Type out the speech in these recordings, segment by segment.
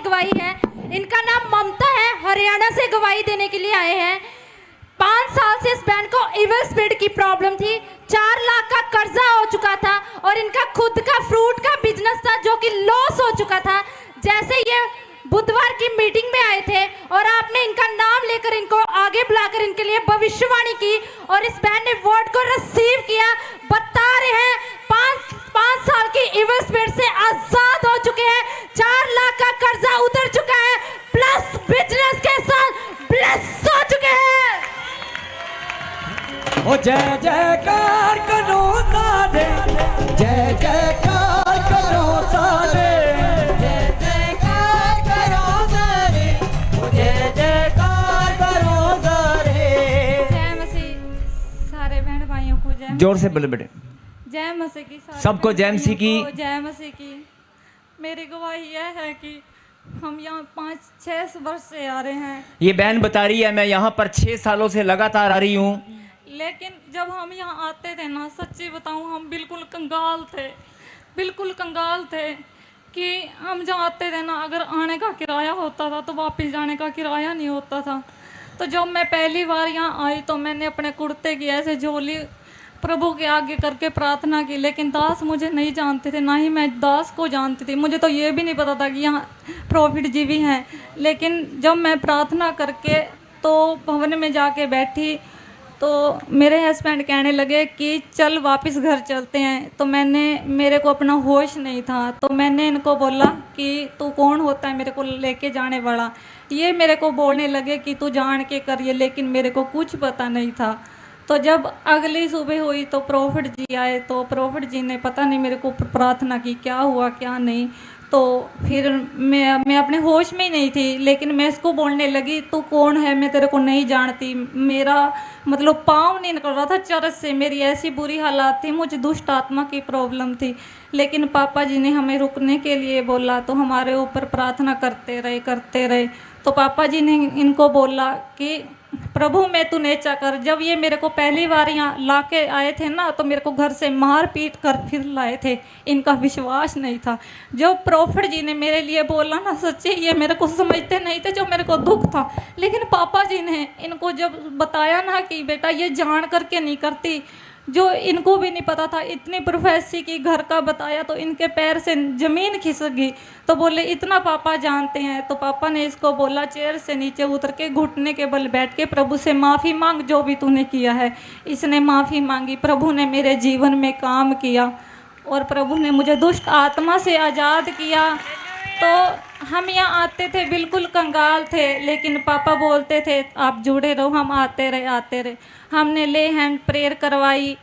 गवाही है। इनका नाम ममता है, हरियाणा से गवाही देने के लिए आए हैं। 5 साल से इस बहन को इविल स्पिरिट की प्रॉब्लम थी। 4 लाख का कर्जा हो चुका था और इनका खुद का फ्रूट का बिजनेस था जो कि लॉस हो चुका था। जैसे ये बुधवार की मीटिंग में आए थे और आपने इनका नाम लेकर इनको आगे बुलाकर इनके लिए भविष्यवाणी की और इस बहन ने वर्ड को रिसीव किया। बता रहे हैं 5 साल की इविल स्पिरिट से आजाद हो चुके हैं। 4 लाख का कर्जा उतर चुका है, प्लस बिजनेस के साथ ब्लेस हो चुके हैं। ओ जय जयकार करो सारे, जय जयकार करो सारे, जय जयकार करो सारे, जय जयकार करो सारे। जय मसीह। सारे बहन भाइयों को जय। जोर से बोले बेटे। जय मसीह की। सबको जय मसीह की। जय मसीह की। मेरी गवाही यह है कि हम यहाँ 5-6 वर्ष से आ रहे हैं, ये बहन बता रही है मैं यहाँ पर 6 सालों से लगातार आ रही हूँ। लेकिन जब हम यहाँ आते थे ना, सच्ची बताऊँ, हम बिल्कुल कंगाल थे, बिल्कुल कंगाल थे कि हम जहाँ आते थे ना, अगर आने का किराया होता था तो वापस जाने का किराया नहीं होता था। तो जब मैं पहली बार यहाँ आई तो मैंने अपने कुर्ते की ऐसे झोली प्रभु के आगे करके प्रार्थना की, लेकिन दास मुझे नहीं जानते थे, ना ही मैं दास को जानती थी। मुझे तो ये भी नहीं पता था कि यहाँ प्रॉफिट जी भी हैं। लेकिन जब मैं प्रार्थना करके तो भवन में जाके बैठी तो मेरे हस्बैंड कहने लगे कि चल वापस घर चलते हैं। तो मेरे को अपना होश नहीं था, तो मैंने इनको बोला कि तू कौन होता है मेरे को लेके जाने वाला। ये मेरे को बोलने लगे कि तू जान के करिए, लेकिन मेरे को कुछ पता नहीं था। तो जब अगली सुबह हुई तो प्रॉफिट जी आए, तो प्रॉफिट जी ने पता नहीं मेरे को प्रार्थना की, क्या हुआ क्या नहीं। तो फिर मैं अपने होश में ही नहीं थी, लेकिन मैं इसको बोलने लगी तू कौन है, मैं तेरे को नहीं जानती। मेरा मतलब पाँव नहीं निकल रहा था चरस से, मेरी ऐसी बुरी हालात थी, मुझे दुष्ट आत्मा की प्रॉब्लम थी। लेकिन पापा जी ने हमें रुकने के लिए बोला, तो हमारे ऊपर प्रार्थना करते रहे। तो पापा जी ने इनको बोला कि प्रभु मैं तू नेचा कर। जब ये मेरे को पहली बार यहाँ ला के आए थे ना, तो मेरे को घर से मार पीट कर फिर लाए थे, इनका विश्वास नहीं था। जो प्रॉफिट जी ने मेरे लिए बोला ना, सच्ची ये मेरे को समझते नहीं थे जो मेरे को दुख था। लेकिन पापा जी ने इनको जब बताया ना कि बेटा ये जान करके नहीं करती, जो इनको भी नहीं पता था, इतनी प्रोफेसी की घर का बताया तो इनके पैर से ज़मीन खिसक गई। तो बोले इतना पापा जानते हैं। तो पापा ने इसको बोला चेयर से नीचे उतर के घुटने के बल बैठ के प्रभु से माफ़ी मांग, जो भी तूने किया है। इसने माफ़ी मांगी, प्रभु ने मेरे जीवन में काम किया और प्रभु ने मुझे दुष्ट आत्मा से आज़ाद किया। तो हम यहाँ आते थे बिल्कुल कंगाल थे, लेकिन पापा बोलते थे आप जुड़े रहो, हम आते रहे। हमने ले हैंड प्रेयर करवाई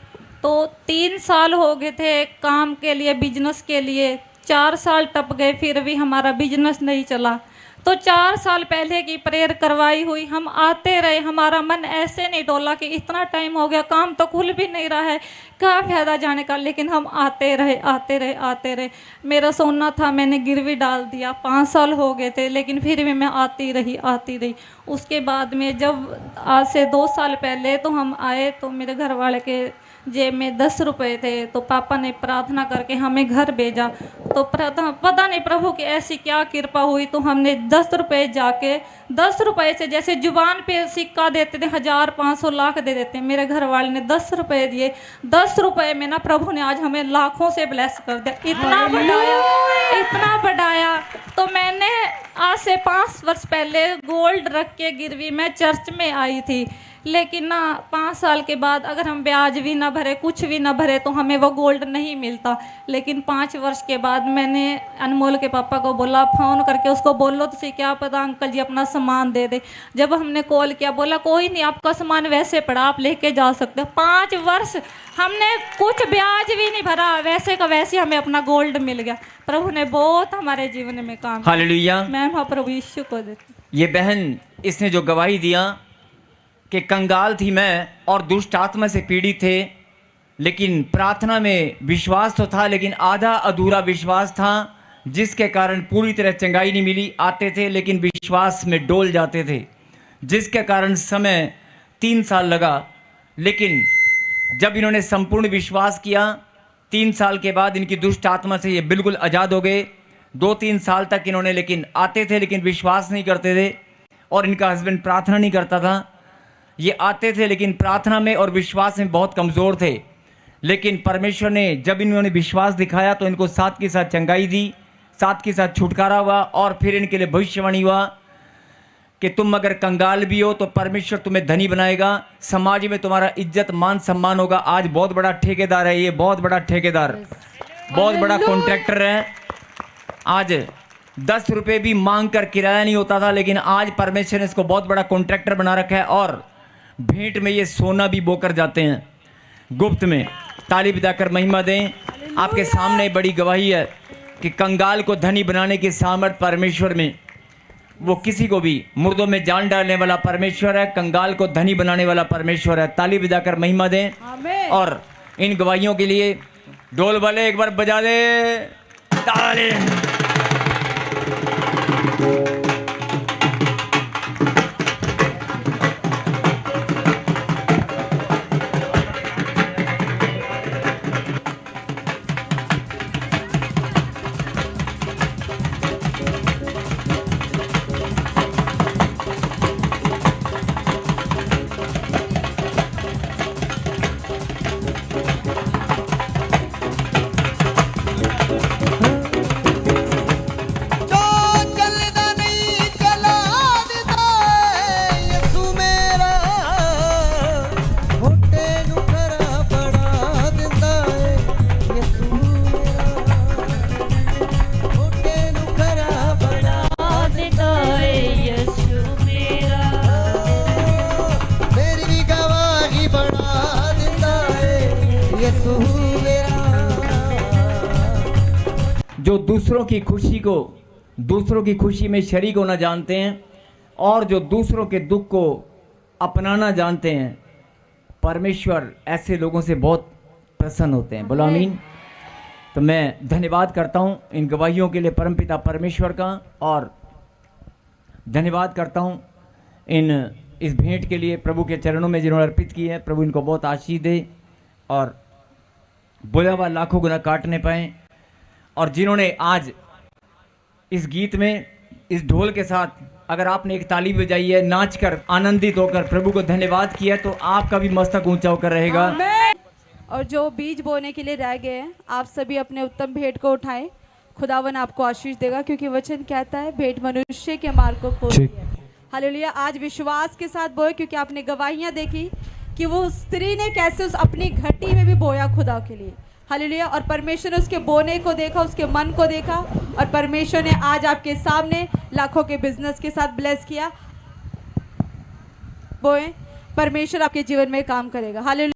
तो 3 साल हो गए थे काम के लिए, बिजनेस के लिए। 4 साल टप गए, फिर भी हमारा बिजनेस नहीं चला। तो 4 साल पहले की प्रेयर करवाई हुई, हम आते रहे, हमारा मन ऐसे नहीं डोला कि इतना टाइम हो गया, काम तो खुल भी नहीं रहा है, क्या फायदा जाने का। लेकिन हम आते रहे। मेरा सोना था, मैंने गिरवी डाल दिया, 5 साल हो गए थे, लेकिन फिर भी मैं आती रही। उसके बाद में जब आज से 2 साल पहले तो हम आए, तो मेरे घर वाले के जेब में 10 रुपये थे। तो पापा ने प्रार्थना करके हमें घर भेजा। तो पता नहीं प्रभु की ऐसी क्या कृपा हुई, तो हमने 10 रुपये जाके 10 रुपये से जैसे जुबान पे सिक्का देते थे 1000, 500, लाख दे देते, मेरे घर वाले ने 10 रुपये दिए। 10 रुपये में ना प्रभु ने आज हमें लाखों से ब्लेस कर दिया, इतना बढ़ाया। तो मैंने आज से 5 वर्ष पहले गोल्ड रख के गिरवी में चर्च में आई थी, लेकिन ना 5 साल के बाद अगर हम ब्याज भी ना भरे, कुछ भी ना भरे, तो हमें वो गोल्ड नहीं मिलता। लेकिन 5 वर्ष के बाद मैंने अनमोल के पापा को बोला, फ़ोन करके उसको बोलो तो सही, क्या पता अंकल जी अपना सामान दे दे। जब हमने कॉल किया, बोला कोई नहीं, आपका सामान वैसे पड़ा, आप लेके जा सकते हो। 5 वर्ष हमने कुछ ब्याज भी नहीं भरा, वैसे का वैसे हमें अपना गोल्ड मिल गया। प्रभु ने बहुत हमारे जीवन में काम किया। हालेलुया। मैं प्रभु यीशु को देती। ये बहन, इसने जो गवाही दिया कि कंगाल थी मैं और दुष्ट आत्मा से पीड़ित थे, लेकिन प्रार्थना में विश्वास तो था, लेकिन आधा अधूरा विश्वास था, जिसके कारण पूरी तरह चंगाई नहीं मिली। आते थे लेकिन विश्वास में डोल जाते थे, जिसके कारण समय 3 साल लगा। लेकिन जब इन्होंने संपूर्ण विश्वास किया, 3 साल के बाद इनकी दुष्ट आत्मा से ये बिल्कुल आज़ाद हो गए। 2-3 साल तक इन्होंने लेकिन आते थे लेकिन विश्वास नहीं करते थे, और इनका हस्बैंड प्रार्थना नहीं करता था। ये आते थे लेकिन प्रार्थना में और विश्वास में बहुत कमज़ोर थे, लेकिन परमेश्वर ने जब इन्होंने विश्वास दिखाया तो इनको साथ के साथ चंगाई दी, साथ के साथ छुटकारा हुआ, और फिर इनके लिए भविष्यवाणी हुआ कि तुम अगर कंगाल भी हो तो परमेश्वर तुम्हें धनी बनाएगा, समाज में तुम्हारा इज्जत मान सम्मान होगा। आज बहुत बड़ा ठेकेदार है ये, बहुत बड़ा ठेकेदार, बहुत बड़ा कॉन्ट्रैक्टर है। आज 10 रुपये भी मांग कर किराया नहीं होता था, लेकिन आज परमेश्वर ने इसको बहुत बड़ा कॉन्ट्रैक्टर बना रखा है, और भेंट में ये सोना भी बोकर जाते हैं गुप्त में। ताली बजाकर महिमा दें। आपके सामने बड़ी गवाही है कि कंगाल को धनी बनाने की सामर्थ परमेश्वर में, वो किसी को भी मुर्दों में जान डालने वाला परमेश्वर है, कंगाल को धनी बनाने वाला परमेश्वर है। ताली बजाकर महिमा दें। आमीन। और इन गवाहियों के लिए ढोल वाले एक बार बजा दे ताली। जो ਚੱਲਦਾ ਨਹੀਂ ਚਲਾ ਦਿੰਦਾ ਏ ਯਿਸੂ ਮੇਰਾ, ਮੋਟੇ ਨੂੰ ਖਰਾ ਬਣਾ ਦਿੰਦਾ ਏ ਯਿਸੂ ਮੇਰਾ, ਮੋਟੇ ਨੂੰ ਖਰਾ ਬਣਾ ਦਿੰਦਾ ਏ ਯਿਸੂ ਮੇਰਾ। ਮੇਰੀ ਵੀ ਗਵਾਹੀ ਬਣਾ ਦਿੰਦਾ ਏ ਯਿਸੂ ਮੇਰਾ। जो दूसरों की खुशी में शरीक होना जानते हैं और जो दूसरों के दुख को अपनाना जानते हैं, परमेश्वर ऐसे लोगों से बहुत प्रसन्न होते हैं। बोलो आमीन। तो मैं धन्यवाद करता हूँ इन गवाहियों के लिए परमपिता परमेश्वर का, और धन्यवाद करता हूँ इस भेंट के लिए प्रभु के चरणों में जिन्होंने अर्पित की है। प्रभु इनको बहुत आशीष दे और बोला हुआ लाखों गुना काटने पाए। और जिन्होंने आज इस गीत में इस ढोल के साथ अगर आपने एक ताली बजाई है, नाच कर आनंदित होकर प्रभु को धन्यवाद किया है, तो आपका भी मस्तक ऊंचा होकर रहेगा। और जो बीज बोने के लिए रह गए हैं, आप सभी अपने उत्तम भेंट को उठाएं। खुदावन आपको आशीष देगा, क्योंकि वचन कहता है भेंट मनुष्य के मार्ग को खोलती है। हालेलुया। आज विश्वास के साथ बोए, क्योंकि आपने गवाहियां देखी कि वो स्त्री ने कैसे उस अपनी घटी में भी बोया खुदा के लिए। हालेलुया। और परमेश्वर ने उसके बोने को देखा, उसके मन को देखा, और परमेश्वर ने आज आपके सामने लाखों के बिजनेस के साथ ब्लेस किया। बोए, परमेश्वर आपके जीवन में काम करेगा। हालेलुया।